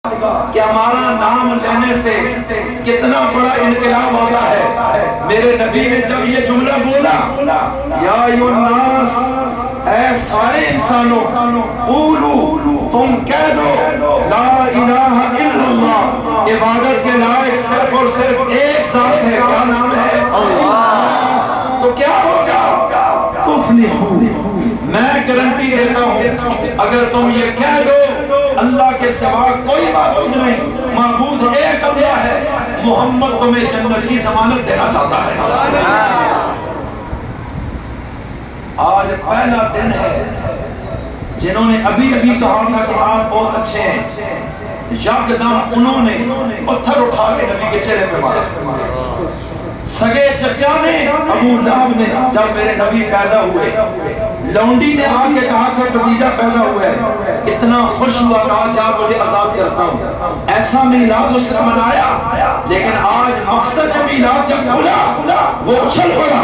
کہ ہمارا نام لینے سے کتنا بڑا انقلاب ہوتا ہے۔ میرے نبی نے جب یہ جملہ بولا، یا ایھا الناس، اے سارے انسانوں، قولو، تم کہہ دو لا الہ الا اللہ، عبادت کے لائق صرف اور صرف ایک ذات ہے، کیا نام ہے؟ اللہ۔ تو کیا ہوگا؟ تفلحون۔ میں گارنٹی دیتا ہوں اگر تم یہ کہہ دو اللہ کے سوا کوئی معبود نہیں، معبود ایک اللہ ہے، محمد تمہیں جنت کی ضمانت دینا چاہتا ہے۔ آج پہلا دن ہے جنہوں نے ابھی کہا تھا کہ آپ بہت اچھے ہیں، یکدم انہوں نے پتھر اٹھا کے نبی کے چہرے پہ مارا۔ سگے چچا نے، ابو لہب نے، جب میرے نبی پیدا ہوئے، لونڈی نے آ کے کہا تھا بھتیجا پیدا ہوا ہے، اتنا خوش ہوا، کہا جا تجھے آزاد کرتا ہوں۔ ایسا میلاد اس نے منایا، لیکن آج مقصد میلاد جب کھلا وہ اچھل پڑا،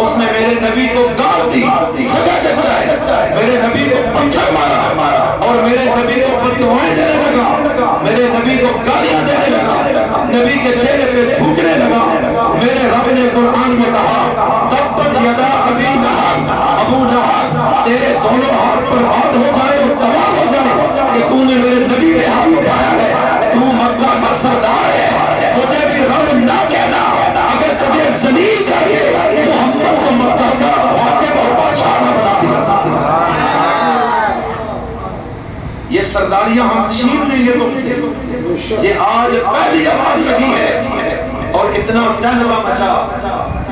اس نے میرے نبی کو گال دی، سگا چچا ہے، میرے نبی کو پتھر مارا اور میرے نبی کو بددعائیں دینے لگا، میرے نبی کو گالیاں دینے لگا، نبی کے چہرے پہ تھوکنے لگا۔ میرے رب نے قرآن میں کہا تبت یدا ابی لہب، ابو لہب تیرے دونوں ہاتھ برباد ہو جائے اور تباہ ہو جائے کہ تو نے میرے نبی پہ ہاتھ اٹھایا ہے، تو مکہ کا سردار ہے، مجھے بھی رب نہ کہنا، اگر تجھے ذلیل کر کے محمد کو مکہ کا حاکم اور بادشاہ نہ بنا دیا۔ یہ سرداریاں ہم چھین لیں گے تم سے، یہ آج پہلی آواز لگی ہے اور اتنا دہلا مچا،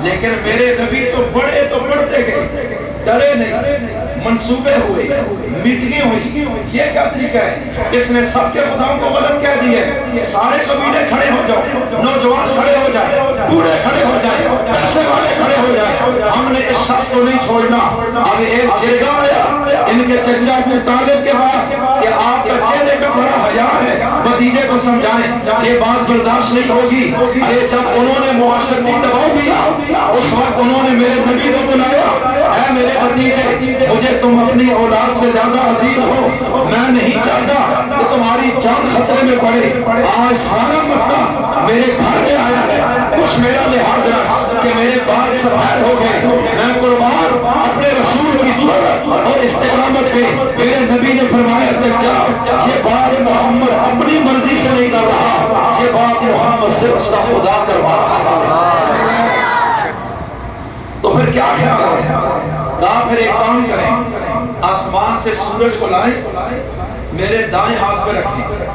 لیکن میرے نبی تو بڑے تو بڑھتے گئے، ڈرے نہیں، منصوبے ہوئے، میٹنگیں ہوئی۔ یہ کیا طریقہ ہے؟ اس نے سب کے خداؤں کو غلط کہہ دیا، سارے قبیلے کھڑے ہو جاؤ، نوجوان کھڑے ہو جائے، بوڑھے کھڑے ہو جائے، پیسے والے کھڑے ہو جائے، ہم نے اس شخص کو نہیں چھوڑنا۔ اب ایک جرگہ آیا ان کے چچا ابو طالب کے پاس کہ آپ کا چہرے کا بڑا حیا ہے، بھتیجے کو سمجھائیں، یہ بات برداشت نہیں ہوگی۔ ارے جب انہوں نے معاشرتی دباؤ دیا، اس وقت انہوں نے میرے نبی کو بلایا، اے میرے بھتیجے، مجھے تم اپنی اولاد سے زیادہ عزیز ہو، میں نہیں چاہتا کہ تمہاری جان خطرے میں پڑے۔ آج سارا مکہ میرے گھر میں آیا ہے، کچھ میرا لحاظ رکھ کہ میرے بال سفید ہو گئے، میں قربان اپنے رسول کی جرأت اور استقامت پہ۔ میرے نبی نے فرمایا چچا یہ بات محمد اپنی مرضی سے نہیں کر رہا، یہ بات محمد سے اس کا خدا کروا رہا۔ تو پھر کیا خیال ہے؟ کہا پھر ایک کام کریں، آسمان سے سورج کو لائیں، میرے دائیں ہاتھ پہ رکھیں،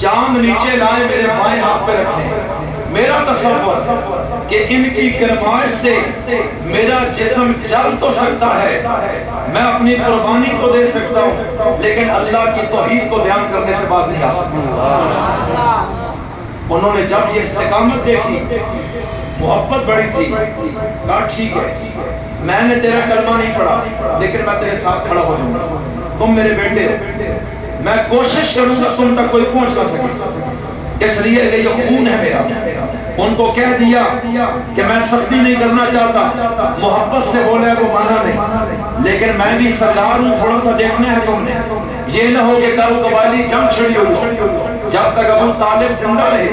چاند نیچے لائیں، میرے بائیں ہاتھ پہ رکھیں۔ میرا تصور کہ ان کی گرمائش سے میرا جسم جل تو سکتا ہے، میں اپنی قربانی تو دے سکتا ہوں، لیکن اللہ کی توحید کو بیان کرنے سے باز نہیں آ سکتا۔ انہوں نے جب یہ استقامت دیکھی، محبت بڑی تھی، کہا ٹھیک ہے، میں نے تیرا کلمہ نہیں پڑھا لیکن میں تیرے ساتھ کھڑا ہو جاؤں گا، تم میرے بیٹے ہو، میں کوشش کروں گا تم تک کوئی پہنچ نہ سکے، اس لیے کہ یہ خون ہے میرا۔ ان کو کہہ دیا کہ میں سختی نہیں کرنا چاہتا، محبت سے بولے وہ مانا نہیں، لیکن میں بھی سردار ہوں، تھوڑا سا دیکھنا ہے تم نے، یہ نہ ہو کہ کل قبائلی جنگ چھڑی ہو، جب تک ابو طالب زندہ رہے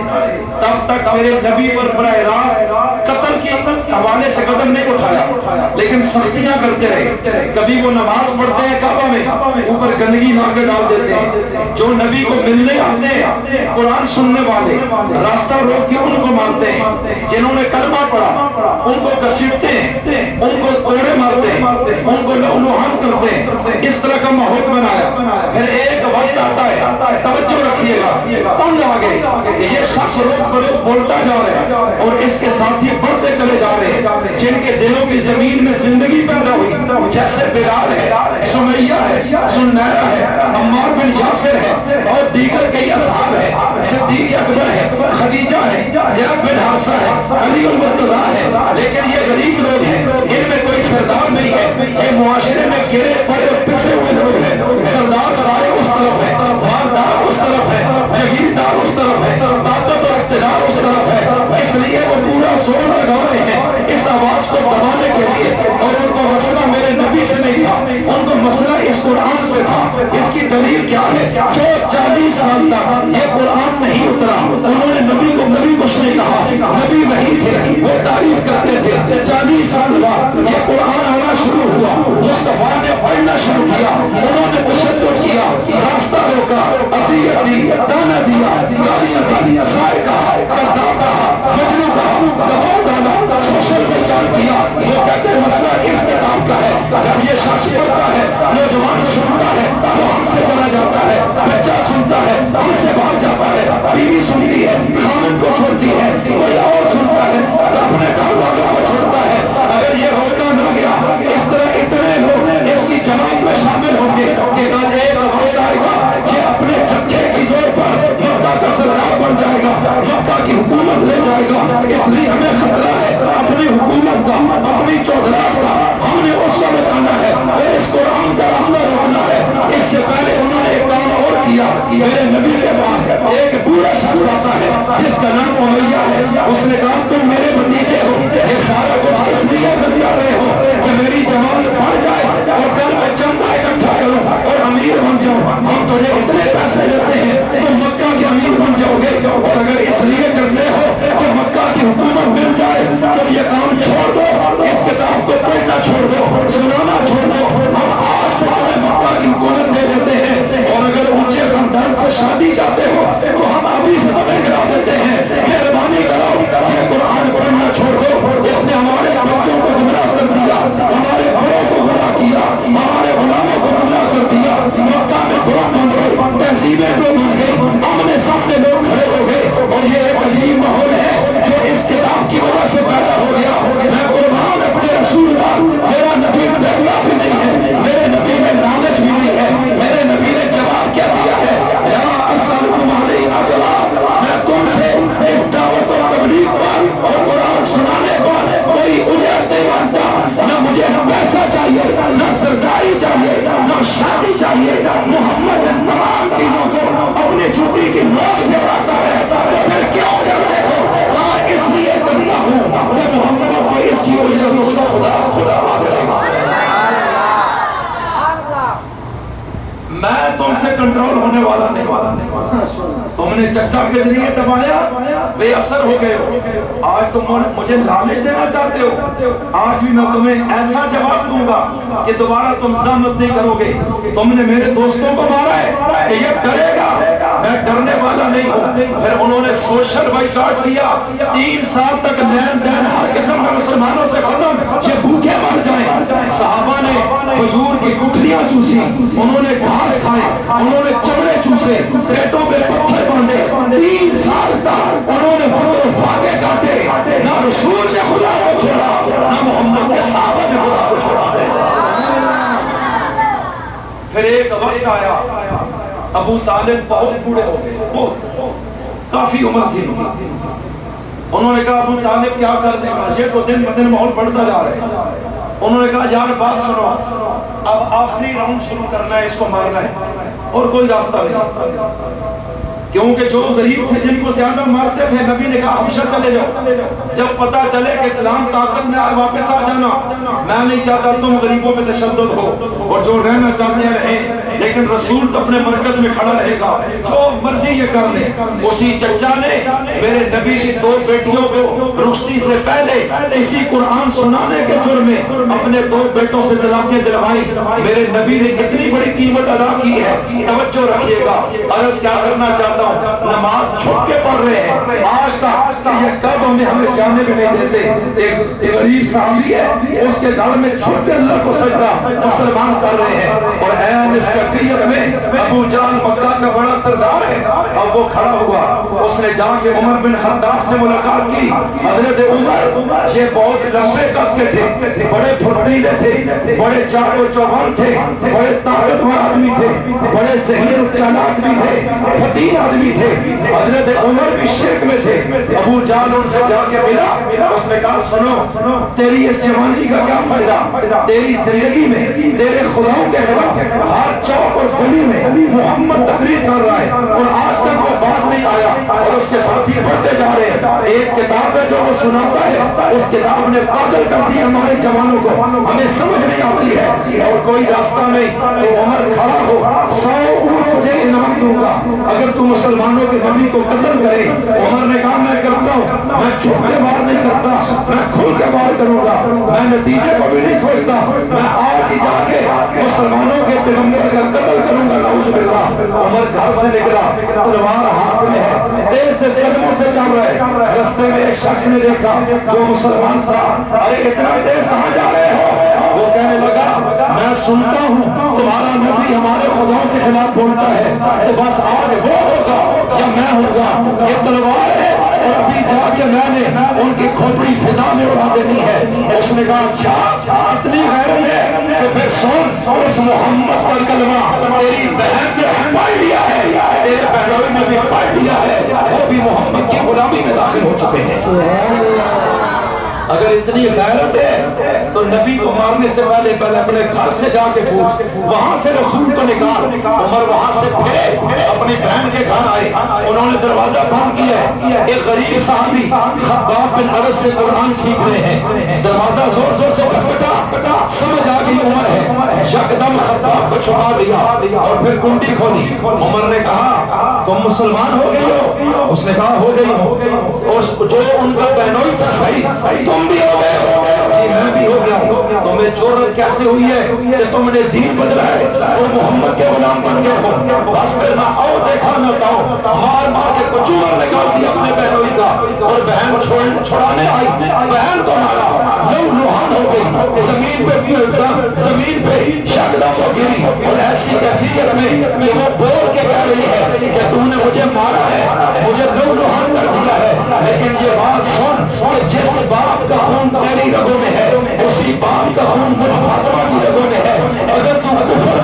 تب تک میرے نبی پر براہ راست قتل کے حوالے سے قدم نہیں اٹھایا، لیکن سختیاں کرتے رہے۔ کبھی وہ نماز پڑھتے ہیں کعبہ میں، اوپر گندگی لا کے ڈال دیتے ہیں، جو نبی کو ملنے آتے ہیں قرآن سننے والے راستہ روک کے ان کو مارتے ہیں، جنہوں نے کلمہ پڑھا ان کو گھسیٹتے ہیں، ان کو کوڑے مارتے ہیں، ان کو لہو کرتے ہیں، اس طرح کا ماحول بنایا۔ پھر ایک وقت آتا ہے، توجہ رکھیے گا، تنگ آ گئے کہ یہ شخص روز بروز بولتا جا رہا ہے اور اس کے ساتھی بڑھتے چلے جا رہے ہیں، جن کے دلوں کی زمین میں زندگی پیدا ہوئی، جیسے بلال ہے، سمیہ ہے، سنیرہ ہے، عمار بن یاسر ہے اور دیگر کئی اصحاب ہیں، صدیق اکبر ہے، خدیجہ ہے، زید بن حارثہ ہے، علی المرتضیٰ ہے، لیکن یہ غریب لوگ ہیں، ان میں کوئی سردار نہیں ہے، یہ معاشرے میں گرے پڑے اور پسے ہوئے لوگ ہیں، سردار سارے اس طرف ہے، مالدار اس طرف ہے، جگیردار اس طرف ہے، طاقت اور اقتدار اس طرف ہے، اس لیے وہ پورا زور لگا رہے ہیں اس آواز کو دبانے کے لیے، اور ان کو مسئلہ میرے نبی سے نہیں تھا، ان کو مسئلہ اس قرآن سے تھا۔ اس کی دلیل کیا ہے؟ جو 40 سال تک یہ قرآن نہیں اترا، انہوں نے نبی کو نبی کچھ نہیں کہا، نبی وہی تھے، وہ تعریف کرتے تھے۔ 40 سال بعد یہ قرآن آنا شروع ہوا، مصطفیٰ نے پڑھنا شروع کیا، انہوں نے تشدد کیا، راستہ روکا، اذیت دی، تانا دیا، گالیاں دی، سائر کہا، کذاب کہا، مجنون کہا، دباؤ ڈالا، سوشل میڈیا کیا۔ وہ کہتے ہیں مسئلہ اس کتاب کا ہے۔ جب یہ شخص پڑھتا ہے، نوجوان سنتا ہے، وہ ہم سے چلا جاتا ہے، بچہ سنتا ہے، ہم سے بھاگ جاتا ہے، بیوی سنتی ہے، خامن کو چھوڑتی ہے، کوئی اور سنتا ہے، اپنے گھر والوں کو چھوڑتا ہے۔ اگر یہ روکا نہ گیا، اس طرح اتنے لوگ اس کی جماعت میں شامل ہوں گے کہ کل ایک وقت آئے گا کہ اپنے جھٹکے کی زور پر مکہ کا سردار بن جائے گا، مکہ کی حکومت لے جائے گا۔ اس لیے ہمیں خطرہ ہے اپنی حکومت کا، اپنی چودراہٹ کا۔ ہم نے اس کو بچانا ہے اور اس قرآن کا راستہ روکنا ہے۔ اس سے پہلے انہوں نے ایک کام اور کیا۔ میرے نبی کے پاس ایک بوڑھا شخص آتا ہے جس کا نام امیہ ہے۔ اس نے کہا تم میرے بھتیجے ہو، یہ سارا کچھ اس لیے کر رہے ہو کہ میری جماعت بڑھ جائے اور کل میں چندہ اکٹھا کروں اور امیر بن جاؤں۔ ہم تجھے اتنے پیسے دیتے ہیں تم مکہ کے امیر بن جاؤ گے، اور اگر اس لیے کرتے ہو کہ مکہ کی حکومت مل جائے تو یہ کام چھوڑ دو، اس کتاب کو پڑھنا چھوڑ دو، سنانا چھوڑ دو۔ ہم آج سے تمہیں مکہ کی حکومت دے دیتے ہیں، اور اگر اونچے خاندان سے شادی چاہتے ہو تو ہم ابھی سے تمہیں کرا دیتے ہیں۔ مہربانی کرو یہ قرآن پڑھنا چھوڑ دو۔ اس نے ہمارے بچوں کو گمراہ کر دیا، ہمارے بڑوں کو گمراہ کیا، ہمارے غلاموں کو گمراہ کر دیا۔ مکہ میں گروہ بن گئی، تہذیبیں دو بن گئی، آمنے سامنے لوگ کھڑے ہو گئے، اور یہ ایک عجیب ماحول ہے جو اس کتاب کی وجہ سے پیدا ہو گیا۔ میں قرآن اپنے رسول کا، میرا نبی ڈرنا بھی نہیں ہے، میرے نبی میں لالچ بھی نہیں ہے۔ میرے نبی نے جواب کیا دیا ہے؟ یا اسألکم علیہ اجرا، میں تم سے اس دعوت و تبلیغ پر اور قرآن سنانے پر کوئی اجرت نہیں مانتا۔ نہ مجھے پیسہ چاہیے، نہ سرداری چاہیے، نہ شادی چاہیے۔ محمد ان تمام چیزوں کو اپنی جوتی کی نوک سے اڑاتا ہے، تو پھر کیوں کرتے ہو؟ ہاں اس لیے کرتا ہوں کہ محمد کو اس کی اجرت اس کا خدا کرے گا۔ میں تم سے کنٹرول ہونے والا نہیں۔ تم نے چچا کے ذریعے دبایا، بے اثر ہو گئے ہو۔ آج تم مجھے لالچ دینا چاہتے ہو، آج بھی میں تمہیں ایسا جواب دوں گا کہ دوبارہ تم زحمت نہیں کرو گے۔ تم نے میرے دوستوں کو مارا ہے کہ یہ ڈرے گا، میں ڈرنے والا نہیں ہوں۔ پھر انہوں نے سوشل بائیکاٹ کیا، 3 سال تک لین دین ہر قسم کا مسلمانوں سے ختم، یہ بھوکے مر جائیں۔ صحابہ نے کھجور کی گٹھلیاں چوسی، انہوں نے گھاس کھائے، انہوں نے چمڑے چوسے، پیٹوں پہ پتھر باندھے۔ 3 سال تک انہوں نے فقر و فاقے کاٹے، نہ رسول نے خدا کو چھوڑا، نہ محمد کے صحابہ نے خدا کو چھوڑا ہے۔ پھر ایک وقت آیا، ابو طالب بہت بوڑھے ہو گئے، کافی عمر تھی ان کی۔ انہوں نے کہا ابو طالب کیا کرنے کا، یہ تو دن بدن ماحول بڑھتا جا رہا ہے۔ انہوں نے کہا یار بات سنو، اب آخری راؤنڈ شروع کرنا ہے، اس کو مارنا ہے، اور کوئی راستہ نہیں۔ کیونکہ جو غریب تھے جن کو زیادہ مارتے تھے، نبی نے کہا حبشہ چلے جاؤ، جب پتہ چلے کہ اسلام طاقت میں آئے واپس آ جانا۔ میں نہیں چاہتا تم غریبوں پہ تشدد ہو، اور جو رہنا چاہتے ہیں رہیں، لیکن رسول تو اپنے مرکز میں کھڑا رہے گا، جو مرضی یہ کر لے۔ اسی چچا نے میرے نبی کی 2 بیٹیوں کو رخصتی سے پہلے اسی قرآن سنانے کے جرم میں اپنے 2 بیٹوں سے طلاقیں دلوائی۔ میرے نبی نے اتنی بڑی قیمت ادا کی ہے، توجہ رکھیے گا۔ عرض کیا کرنا چاہتا ہوں، نماز چھپ کے پڑھ رہے ہیں آج تک، یہ کب ہمیں جانے بھی نہیں دیتے۔ ایک غریب صحابی ہے، اس کے گھر میں چھپ کے اللہ کو سجدہ مسلمان کر رہے ہیں، اور عین اس کیفیت میں ابو جہل مکہ کا بڑا سردار ہے، اب وہ کھڑا ہوا۔ اس نے جا کے عمر بن خطاب سے ملاقات کی۔ حضرت عمر یہ بہت لمبے قد کے تھے، بڑے پھرتیلے تھے، بڑے چاق و چوبند تھے، بڑے طاقتور آدمی تھے، بڑے ذہین و چالاک بھی تھے، فتین آدمی تھے۔ حضرت عمر بھی شرک میں تھے۔ ابو جہل ان سے جا کے ملا، اس نے کہا سنو، تیری اس جوانی کا کیا فائدہ؟ تیری زندگی میں تیرے خداؤں کے خلاف ہر چوک اور گلی میں محمد تقریر کر رہا ہے، اور آج تک وہ باز نہیں آیا، اور اس کے ساتھی بڑھتے جا ڈالے. ایک کتاب ہے جو وہ سناتا ہے, اس کتاب نے پاگل کر دی ہمارے جوانوں کو, ہمیں سمجھ نہیں آتی ہے اور کوئی راستہ نہیں. تو عمر کھڑا ہو, 100 اونٹ تجھے انعام دوں گا اگر تو مسلمانوں کے نبی کو قتل کرے. عمر نے کہا میں کرتا ہوں, میں چھپ کے وار نہیں کرتا, میں کھل کے وار کروں گا, میں نتیجے کو بھی نہیں سوچتا, میں آج ہی جا کے مسلمانوں کے پیغمبر کا قتل کروں گا. نعوذ باللہ. عمر گھر سے نکلا, تلوار ہاتھ میں ہے, تیز تیز قدموں سے چل رہے. رستے میں ایک شخص نے دیکھا جو مسلمان تھا. ارے اتنا تیز کہاں جا رہے ہو؟ وہ کہنے لگا میں سنتا ہوں تمہارا نبی ہمارے خداؤں کے خلاف بولتا ہے, تو بس آج وہ ہوگا یا میں ہوگا. یہ تلوار ہے اور ابھی جا کے میں نے ان کی کھوپڑی فضا میں اڑا دینی ہے. اس نے کہا اچھا اتنی غیرت ہے تو پھر سن, اس محمد کا کلمہ تیری بہن نے پڑھ لیا ہے, تیرے بہنوئی نے بھی پڑھ لیا ہے, وہ بھی محمد کی غلامی میں داخل ہو چکے ہیں. اگر اتنی غیرت ہے تو نبی کو مارنے سے پہلے اپنے گھر سے جا کے پوچھ, وہاں سے رسول کو نکال. عمر وہاں سے پھر اپنی بہن کے گھر آئے, انہوں نے دروازہ بند کیا. ایک غریب صحابی خباب بن عرض سے قرآن سیکھ رہے ہیں, دروازہ زور زور سے کھٹکھٹا, سمجھ آ گئی عمر ہے, یکدم خباب کو چھپا دیا اور پھر کنڈی کھولی. عمر نے کہا تم مسلمان ہو گئی ہو؟ اس نے کہا ہو گئی ہو. اور جو ان کا بہنوئی تھا صحیح تم بھی ہو گئے ہو؟ جی میں بھی ہو گیا ہوں. تمہیں جرأت کیسے ہوئی ہے کہ تم نے دین بدلا ہے اور محمد کے غلام بن گئے ہو؟ بس پھر نہ آؤ دیکھا نہ پاؤ. مار مار کے کچومر نکال دیا اپنے بہنوئی کا اور بہن چھوڑانے آئی, بہن کو مارا, لو لوہان ہو گئی, زمین پہ یکدم وہ گری اور ایسی کیفیت میں کہ وہ بول کے کہہ رہی ہے کہ تم نے مجھے مارا ہے, مجھے لو لوہان کر دیا ہے, لیکن یہ بات سن کہ جس باپ کا خون تیری رگوں میں ہے اسی باپ کا خون مجھ فاطمہ کی رگوں میں ہے. اگر تو کفر